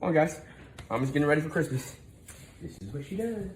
Come on, guys. Mama's getting ready for Christmas. This is what she does.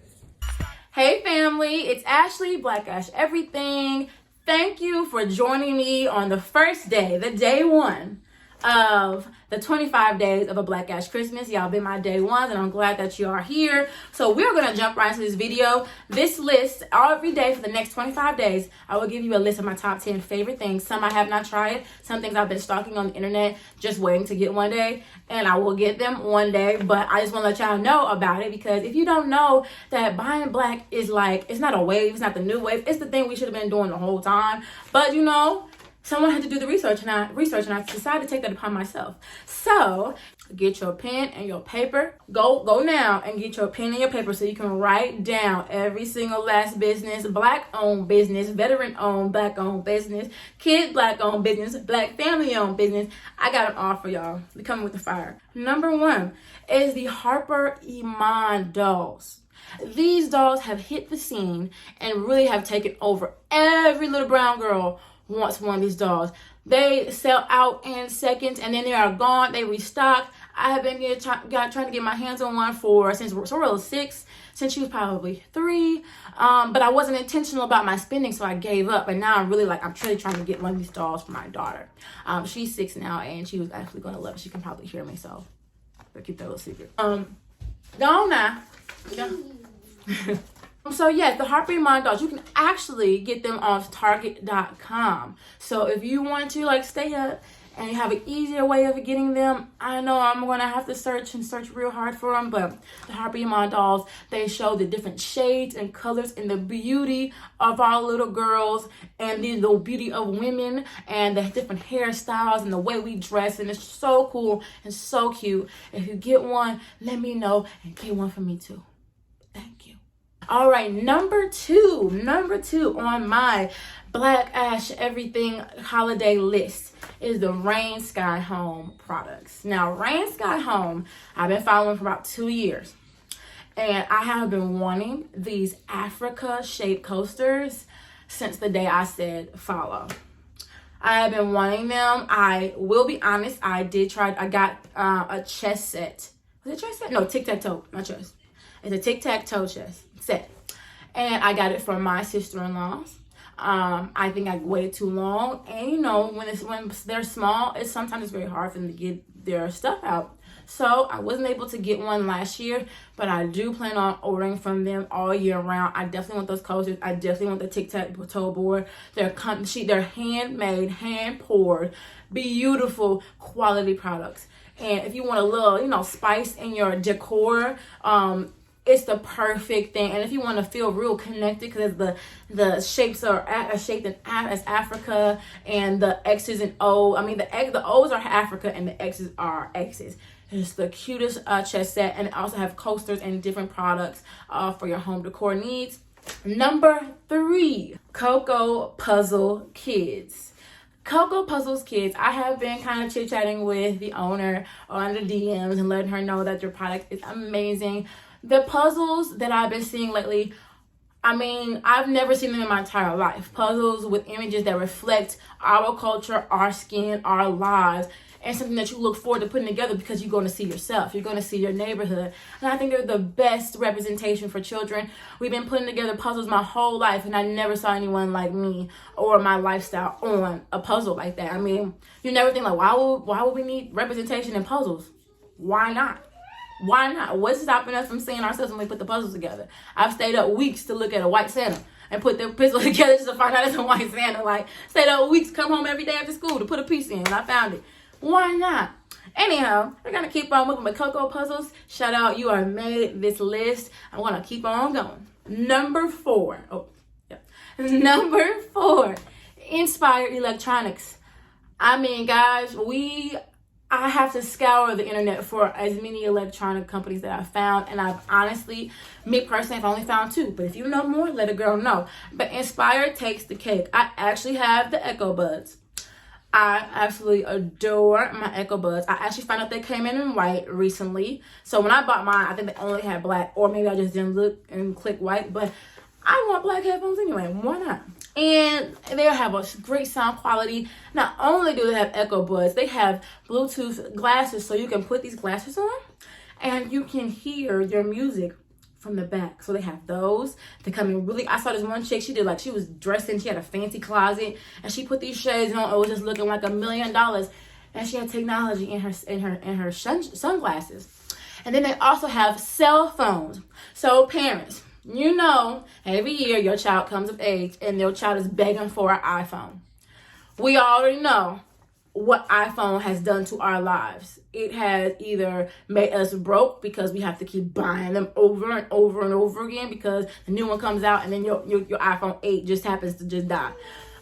Hey family, it's Ashley, Black Ash Everything. Thank you for joining me on the first day, the day one of the 25 days of a Black Ash Christmas. Y'all been my day ones, and I'm glad that you are here. So we're gonna jump right into this video. This list, every day for the next 25 days, I will give you a list of my top 10 favorite things. Some I have not tried, some things I've been stalking on the internet, just waiting to get one day, and I will get them one day. But I just want to let y'all know about it, because if you don't know that buying black is like, it's not a wave, it's not the new wave, it's the thing we should have been doing the whole time. But you know, someone had to do the research, and I decided to take that upon myself. So get your pen and your paper. Go now and get your pen and your paper so you can write down every single last business, black-owned business, veteran-owned, black-owned business, kid black-owned business, black family-owned business. I got them all for y'all. They're coming with the fire. Number one is the HARPER IMAN dolls. These dolls have hit the scene and really have taken over. Every little brown girl wants one of these dolls. They sell out in seconds and then they are gone. They restock. I have been trying to get my hands on one since Sorrel was 6, since she was probably 3. But I wasn't intentional about my spending, so I gave up. And now I'm really trying to get one of these dolls for my daughter. She's 6 now, and she was actually going to love it. She can probably hear me, so I'll keep that little secret. Go on now. So yes, the HARPER IMAN dolls, you can actually get them off Target.com. So if you want to stay up and you have an easier way of getting them, I know I'm going to have to search real hard for them, but the HARPER IMAN dolls, they show the different shades and colors and the beauty of our little girls and the beauty of women and the different hairstyles and the way we dress, and it's so cool and so cute. If you get one, let me know, and get one for me too. Thank you. All right, number two on my Black Ash Everything holiday list is the Rain Sky Home products. Now, Rain Sky Home, I've been following for about 2 years, and I have been wanting these Africa shaped coasters since the day I said follow. I have been wanting them. I will be honest, I got a chess set. Was it chess set? No, tic-tac-toe, not chess. It's a tic-tac-toe chess set. And I got it from my sister-in-law's. I think I waited too long. And you know, when they're small, sometimes it's very hard for them to get their stuff out. So I wasn't able to get one last year, but I do plan on ordering from them all year round. I definitely want those coasters. I definitely want the tic-tac-toe board. They're handmade, hand-poured, beautiful quality products. And if you want a little, spice in your decor, it's the perfect thing. And if you want to feel real connected, because the shapes are shaped as Africa, and the X's and O. I mean, the O's are Africa and the X's are X's. It's the cutest chess set, and it also have coasters and different products for your home decor needs. Number 3, Cocoa Puzzle Kids. Cocoa Puzzles Kids, I have been kind of chit-chatting with the owner on the DMs and letting her know that your product is amazing. The puzzles that I've been seeing lately, I mean, I've never seen them in my entire life. Puzzles with images that reflect our culture, our skin, our lives, and something that you look forward to putting together because you're going to see yourself. You're going to see your neighborhood. And I think they're the best representation for children. We've been putting together puzzles my whole life, and I never saw anyone like me or my lifestyle on a puzzle like that. I mean, you never think why would we need representation in puzzles? Why not? Why not? What's stopping us from seeing ourselves when we put the puzzles together? I've stayed up weeks to look at a white Santa and put the puzzle together just to find out it's a white Santa. Stayed up weeks, come home every day after school to put a piece in, and I found it. Why not? Anyhow, we're going to keep on moving with Cocoa Puzzles. Shout out, you are made this list. I want to keep on going. Number 4, Inspire Electronics. I mean, guys, I have to scour the internet for as many electronic companies that I've found, and I've honestly, me personally, I've only found 2. But if you know more, let a girl know. But Inspire takes the cake. I actually have the Echo Buds. I absolutely adore my Echo Buds. I actually found out they came in white recently. So when I bought mine, I think they only had black, or maybe I just didn't look and click white. But I want black headphones anyway. Why not? And they have a great sound quality. Not only do they have Echo Buds, they have Bluetooth glasses, so you can put these glasses on and you can hear your music from the back. So they have those. They come in really, I saw this one chick, she did like, she was dressing, she had a fancy closet, and she put these shades on. It was just looking like $1 million. And she had technology in her sunglasses. And then they also have cell phones. So parents, you know, every year your child comes of age and your child is begging for an iPhone. We already know what iPhone has done to our lives. It has either made us broke because we have to keep buying them over and over and over again because the new one comes out and then your iPhone 8 just happens to just die.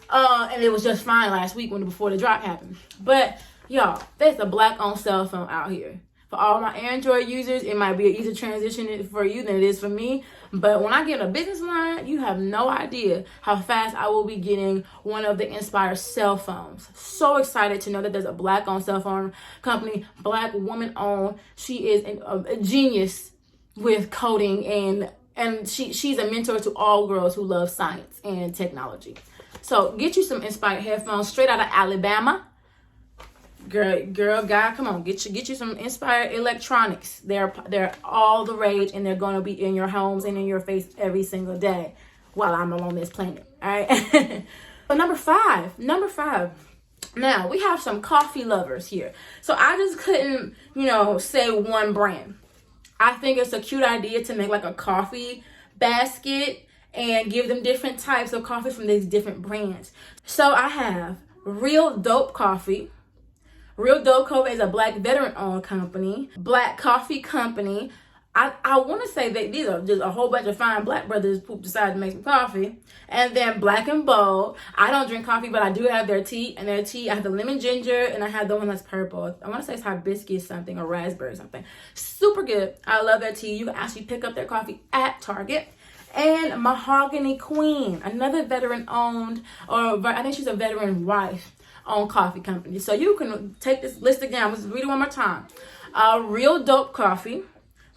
And it was just fine last week before the drop happened. But y'all, there's a black-owned cell phone out here. For all my Android users, it might be an easier transition for you than it is for me. But when I get a business line, you have no idea how fast I will be getting one of the NSPRE cell phones. So excited to know that there's a black-owned cell phone company, black woman-owned. She is a genius with coding, and she's a mentor to all girls who love science and technology. So get you some inspired headphones straight out of Alabama. Girl, guy, come on, get you some inspired electronics. They're all the rage, and they're going to be in your homes and in your face every single day while I'm on this planet. All right. But number five. Now we have some coffee lovers here, so I just couldn't, say one brand. I think it's a cute idea to make like a coffee basket and give them different types of coffee from these different brands. So I have Real Dope Coffee. Real Dope Coffee is a black veteran-owned company, black coffee company. I want to say that these are just a whole bunch of fine black brothers who decided to make some coffee. And then Black and Bold. I don't drink coffee, but I do have their tea. And their tea, I have the lemon ginger, and I have the one that's purple. I want to say it's hibiscus something or raspberry something. Super good. I love their tea. You can actually pick up their coffee at Target. And Mahogany Queen, another veteran-owned, or I think she's a veteran wife, owned coffee company. So you can take this list again. Let's read it one more time. Real Dope Coffee,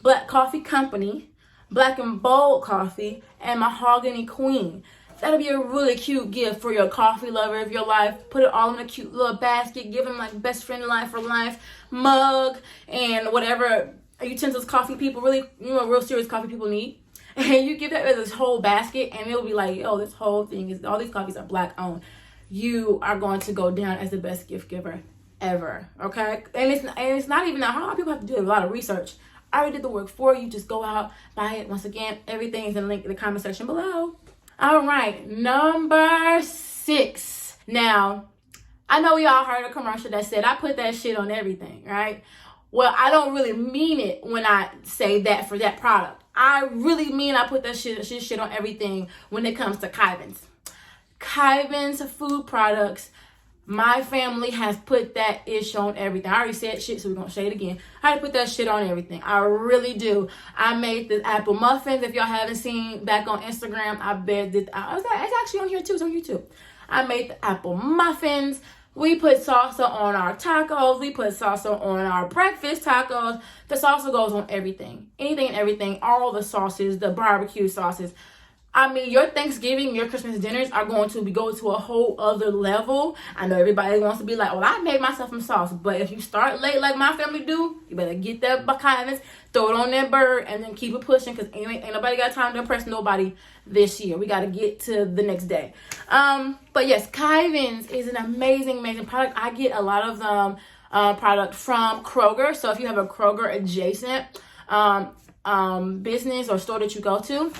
Black Coffee Company, Black and Bold Coffee, and Mahogany Queen. That'll be a really cute gift for your coffee lover of your life. Put it all in a cute little basket. Give them like best friend life for life mug and whatever utensils coffee people really, real serious coffee people need. And you give that as this whole basket, and it'll be like, oh, this whole thing is, all these coffees are black owned. You are going to go down as the best gift giver ever, okay? And it's not even that hard. People have to do a lot of research. I already did the work for you. Just go out, buy it. Once again, everything is in the link in the comment section below. All right, number 6. Now, I know we all heard a commercial that said, I put that shit on everything, right? Well, I don't really mean it when I say that for that product. I really mean I put that shit on everything when it comes to KYVAN's. KYVAN's food products, my family has put that ish on everything. I already said shit, so we're gonna say it again. I put that shit on everything. I really do. I made the apple muffins. If y'all haven't seen back on Instagram, I bet it's actually on here too. It's on YouTube. I made the apple muffins. We put salsa on our tacos. We put salsa on our breakfast tacos. The salsa goes on everything. Anything and everything. All the sauces, the barbecue sauces. I mean, your Thanksgiving, your Christmas dinners are going to go to a whole other level. I know everybody wants to be like, well, I made myself some sauce. But if you start late like my family do, you better get that KYVAN's, throw it on that bird, and then keep it pushing, because ain't nobody got time to impress nobody this year. We got to get to the next day. But yes, KYVAN's is an amazing, amazing product. I get a lot of product from Kroger. So if you have a Kroger adjacent business or store that you go to,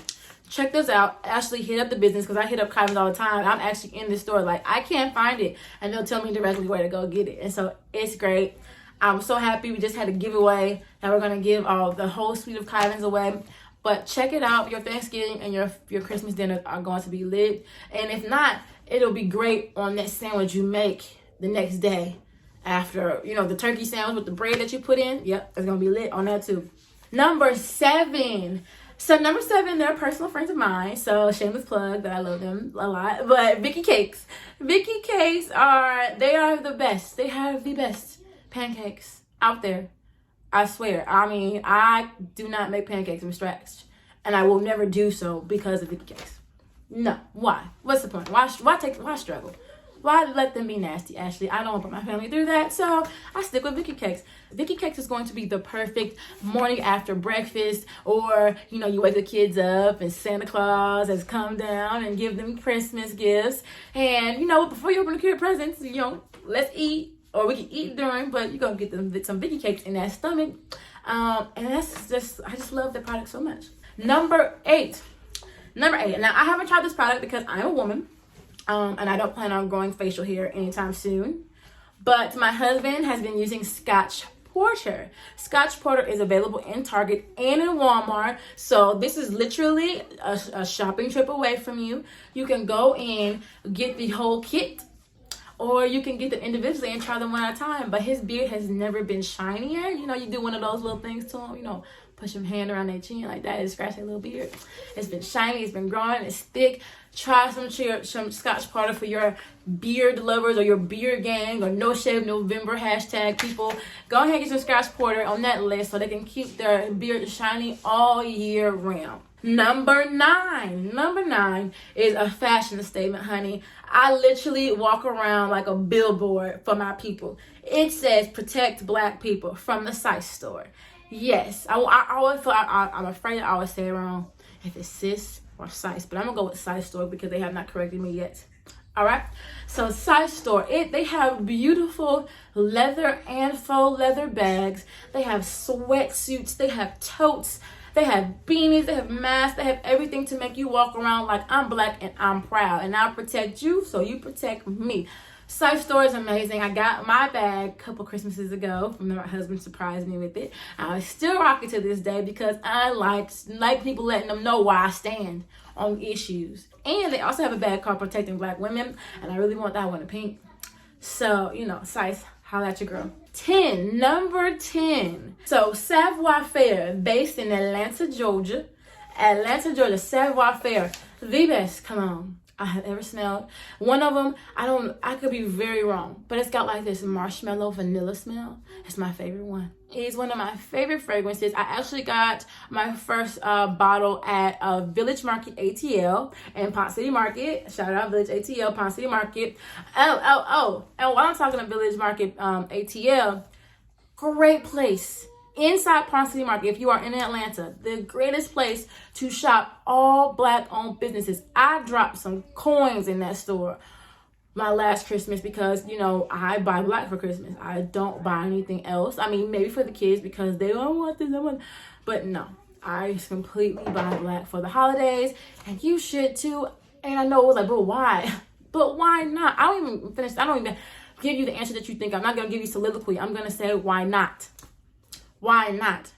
check this out. Actually hit up the business, because I hit up KYVAN's all the time. I'm actually in the store, like, I can't find it, and they'll tell me directly where to go get it. And so it's great. I'm so happy. We just had a giveaway that we're going to give the whole suite of KYVAN's away. But check it out. Your Thanksgiving and your Christmas dinner are going to be lit. And if not, it'll be great on that sandwich you make the next day after, the turkey sandwich with the bread that you put in. Yep, it's going to be lit on that too. Number 7. So number 7, they're personal friends of mine. So shameless plug that I love them a lot. But VICKY Cakes. VICKY Cakes are the best. They have the best pancakes out there. I swear. I mean, I do not make pancakes from scratch. And I will never do so because of VICKY Cakes. No. Why? What's the point? Why struggle? Why let them be nasty, Ashley? I don't want to put my family through that, so I stick with Vicky Cakes. Vicky Cakes is going to be the perfect morning after breakfast, or, you know, you wake the kids up and Santa Claus has come down and give them Christmas gifts. And, you know, before you open the kid presents, you know, let's eat, or we can eat during, but you're going to get them some Vicky Cakes in that stomach. And that's just, I just love the product so much. Number eight. Now, I haven't tried this product because I'm a woman. And I don't plan on growing facial hair anytime soon. But my husband has been using Scotch Porter. Scotch Porter is available in Target and in Walmart. So this is literally a shopping trip away from you. You can go in, get the whole kit, or you can get them individually and try them one at a time. But his beard has never been shinier. You know, you do one of those little things to him, you know, push your hand around their chin like that and scratch their little beard. It's been shiny, it's been growing, it's thick. Try some Scotch Porter for your beard lovers or your beard gang or No Shave November # people. Go ahead and get some Scotch Porter on that list so they can keep their beard shiny all year round. Number nine is a fashion statement, honey. I literally walk around like a billboard for my people. It says protect black people from the CISE store. Yes, I always feel I'm afraid I always say it wrong if it's CISE or CISE, but I'm gonna go with CISE store because they have not corrected me yet. All right, so CISE store, they have beautiful leather and faux leather bags. They have sweatsuits, they have totes, they have beanies, they have masks, they have everything to make you walk around like I'm black and I'm proud, and I'll protect you so you protect me. CISE store is amazing. I got my bag a couple Christmases ago from my husband, surprised me with it. I still rock it to this day because I like people letting them know where I stand on issues. And they also have a bag called Protecting Black Women, and I really want that one in pink. So, you know, CISE, holla at your girl. Number 10. So, SAVOIR-FAIRE, based in Atlanta, Georgia. SAVOIR-FAIRE, the best, come on, I have ever smelled. One of them, I could be very wrong, but it's got like this marshmallow vanilla smell. It's my favorite one. It's one of my favorite fragrances. I actually got my first bottle at Village Market ATL and Ponce City Market. Shout out Village ATL, Ponce City Market. Oh. And while I'm talking to Village Market ATL, great place. Inside Ponce City Market, if you are in Atlanta, the greatest place to shop all black-owned businesses. I dropped some coins in that store my last Christmas because, you know, I buy black for Christmas. I don't buy anything else. I mean, maybe for the kids because they don't want this. But no, I completely buy black for the holidays, and you should too. And I know, like, but why? But why not? I don't even give you the answer that you think. I'm not going to give you soliloquy. I'm going to say, why not? Why not?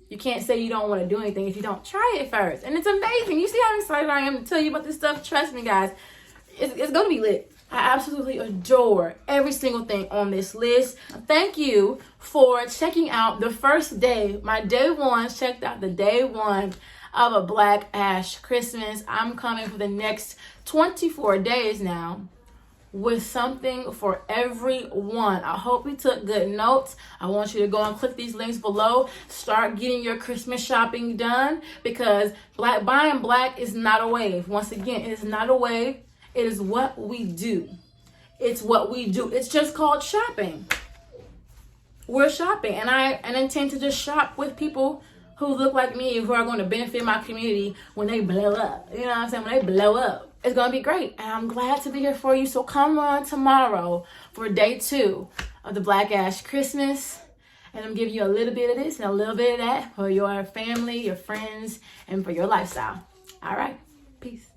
You can't say you don't want to do anything if you don't try it first. And it's amazing. You see how excited I am to tell you about this stuff? Trust me, guys. It's going to be lit. I absolutely adore every single thing on this list. Thank you for checking out the first day. My day one, checked out the day one of a Black Ash Christmas. I'm coming for the next 24 days now with something for everyone. I hope you took good notes. I want you to go and click these links below. Start getting your Christmas shopping done because buying black is not a wave. Once again, it is not a wave. It is what we do. It's what we do. It's just called shopping. We're shopping, and I intend to just shop with people who look like me, who are going to benefit my community when they blow up. You know what I'm saying? When they blow up. It's going to be great, and I'm glad to be here for you. So come on tomorrow for day 2 of the Black Ash Christmas, and I'm giving you a little bit of this and a little bit of that for your family, your friends, and for your lifestyle. All right, peace.